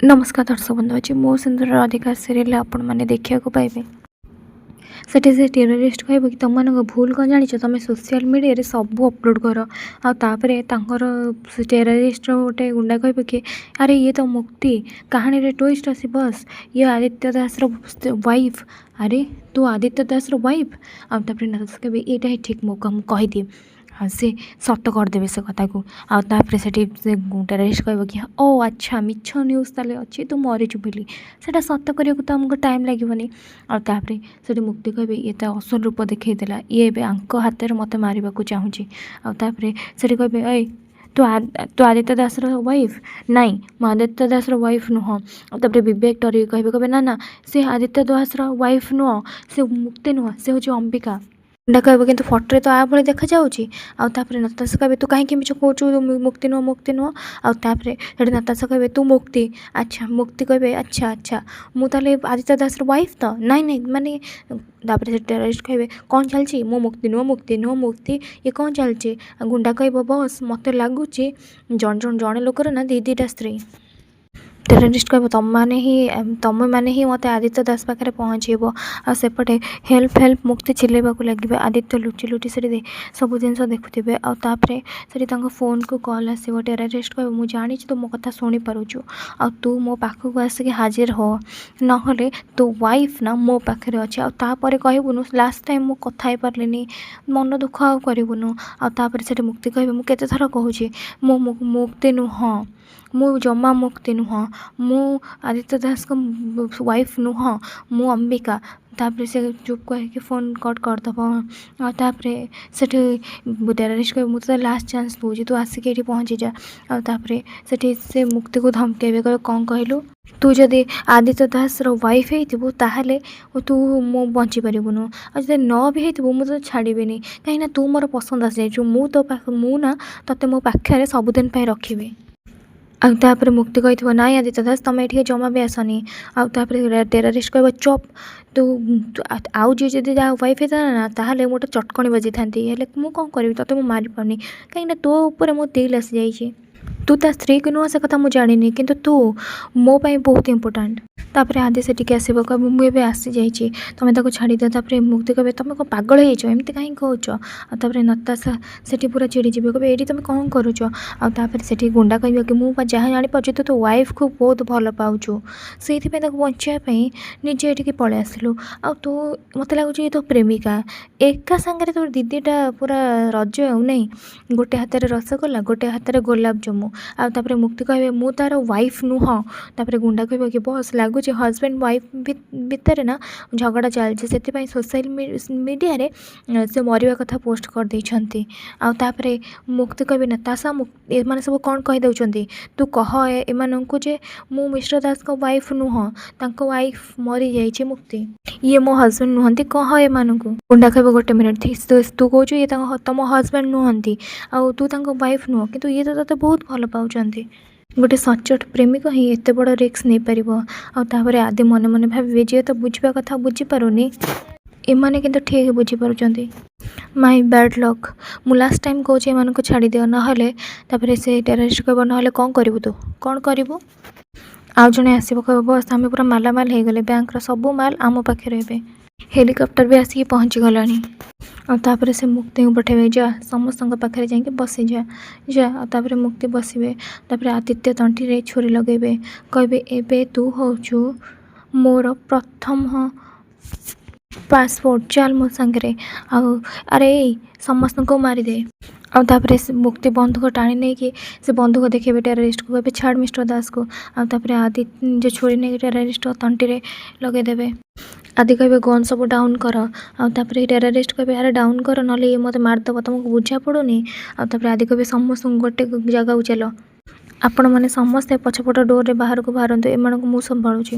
नमस्कार दर्शक बंधु अच्छी मो सिंधुर अधिकार सीरियल आपण मैंने देखा पाइबे सेठी से टेररिस्ट कह कि तुम भूल कौन जान तुम सोशल मीडिया सब अपलोड कर आपर टेररिस्ट गोटे गुंडा कह कि अरे ये तो मुक्ति कहानी ट्विस्ट अच्छी बस ये आदित्य दास वाइफ अरे तू आदित्य दास वाइफ आपर कह यहाँ ठीक मौका मुझे कहीदी सी सट करदे से कथा को आपर से टेररिस्ट कह कि ओ अच्छा मिछ न्यूज़ ताले अच्छी तू मरीचु बोली से सत करने तो आमको टाइम लगे आपर से मुक्ति कह ये तो असल रूप देखा ये आंक हाथ में मत मारे चाहूँगी आपर से कहे ऐ तू आदित्य दास वाइफ नाई मो आदित्य दास वाइफ नुह तापर विवेक डर कहे ना ना से आदित्य दास वाइफ नुह से मुक्ति नुह से हूँ अंबिका गुंडा कह कि फटोरे तो आ भाई देखा जाऊँगी नताशा कहे तू कहीं मिछ कहूँ मुक्ति नुह आपर नताशा कहे तू मुक्ति अच्छा मुक्ति कहे अच्छा अच्छा मुझे आदित्य दास वाइफ तो नाई नाई माने तापर से टेररिस्ट कहे कौन चलती मो मुक्ति नुह मुक्ति ये कौन चलती गुंडा कह बस मत लगुच जड़े लोकर ना दीटा स्त्री टेररिस्ट कह तुम मैंने ही मत आदित्य दास पाखे पहुँचब आसेपटे हेल्प मुक्ति चिल्लैवा लगे आदित्य लुचि लुचि से सब जिन देखुवे आपर से फोन को कॉल आसो टेररिस्ट कह मुझे जानी तू मो कथा शुणी पारुचु तू मो पाखक आसिक हाजिर हो ना तू वाइफ ना मो पाखे अच्छे आपर कहबुनु लास्ट टाइम मु कथा पार्लिनी मन दुख आबुनु आपर से मुक्ति कह मुझे थर कहूँ मो मुक्ति नुह मु जमा मुक्ति नुह मु आदित्य दास को वाइफ नुह मु अंबिका तापर से चुप कह फोन कट करदब तापर से टेररिस्ट कह मुझे लास्ट चांस दूसरी तू आसिक ये पहुँची जा तापर से मुक्ति को धमकेबे कहे कौन कहलु तू जदि आदित्य दास वाइफ हो ताहले तू मो बंची पारूनु जब न भी हो मुझे छाड़बेनि कहीं तू मोर पसंद आसी जाइछु मु तो मु ना तते मो पाखे सबुदिन रखी आपर मुक्ति कही ना आदित्य दास तुम ये जमा भी आसनी आपर टेररिस्ट कह चुप तू आउ जी जब वाइफ होता ना ताहले मोटे चटकणी बजी था मुझे कौन करी ते मुझे मारी पानी कहीं तो ऊपर मो दिल आसी जाइए तू ता स्त्री को नुह से कथा मुझे जानी किंतु तू मो पाई बहुत इंपोर्टाट तापर आदि से आसब कह मुझे आसी जाइए तुम छाड़ी दियो मुक्ति कहे तुम कौन पागल होमती कहीं कह नताशा से पूरा चिड़ी जी कहे ये तुम कौन करुच आपर से गुंडा कह कि मुझे जहाँ जापार तू तो वाइफ को बहुत भल पाचु से बचाई निजे ये पलि आसलु तू मत लगुच ये तो प्रेमिका एका सांगे तो दीदीटा पूरा रज नहीं गोटे हाथ में रसगोला गोटे हाथ में गोलाप जामु आपर मुक्ति कहे मु तार वाइफ नुह तापर गुंडा कह कि बस लगुच हजबैंड वाइफ भितर ना झगड़ा चलती से सोशल मीडिया रे से मरिया कथा पोस्ट कर देइछंती तापर मुक्ति कहे नताशा एमाने सब कौन कही दउछंती तू कह एमानंकु जे मु मिस्टर दास को वाइफ नुह तांको वाइफ मरी जाइए मुक्ति ये मो हजबैंड नुहंती कह एमानंकु गुंडा कहे गोटे मिनट तू कहू ये तुम हजबैंड नुहंती आउ तू तांको वाइफ नुह किंतु ये तो तते बहुत भल पाउछंती गोटे सचोट प्रेमिक ही एत बड़ रिस्क नहीं पार आदि मन मन भावे जी तो बुझा कथा बुझीपारुनी एमाने किंतु ठीक बुझीपारुचंती माय बैड लक मु लास्ट टाइम कहूँ एमान को छाड़ी दियो ना से टेररिस्ट कह ना कौन करू तू कौन करू आउ जड़े आसब कह बस आम पूरा मालामाल हो गले बैंक सबू माल आम पाखे ए हेलिकप्टर भी आसिक पहुँची गलानी तापर से मुक्ति को पठेबे जा समस्त पाखे जाकि बसी जा मुक्ति बसवे तापर आदित्य तंटी रे छुरी लगेबे कहबे एबे तू होचु मोर प्रथम पासपोर्ट चल मो सांगे अरे समस्त को मारिदे तापर मुक्ति बंधुक टाणी नहीं कि से बंधुक देखेबे टेररिस्ट को कहबे छाड़ मिस्टर दास को तापर आदि जो छुरी नहीं टेररिस्ट तंटी रे लगेदेवे आदि कहे गन सब डाउन कर तापर टेररिस्ट कहे अरे डाउन कर ना ये मत मारदेव तुमको बुझा पड़ूनी आदि कहे समस्त गोटे जगह चल आपण मैंने समस्ते पछपट डोर रे बाहर को बाहर एम मुझे संभालुची।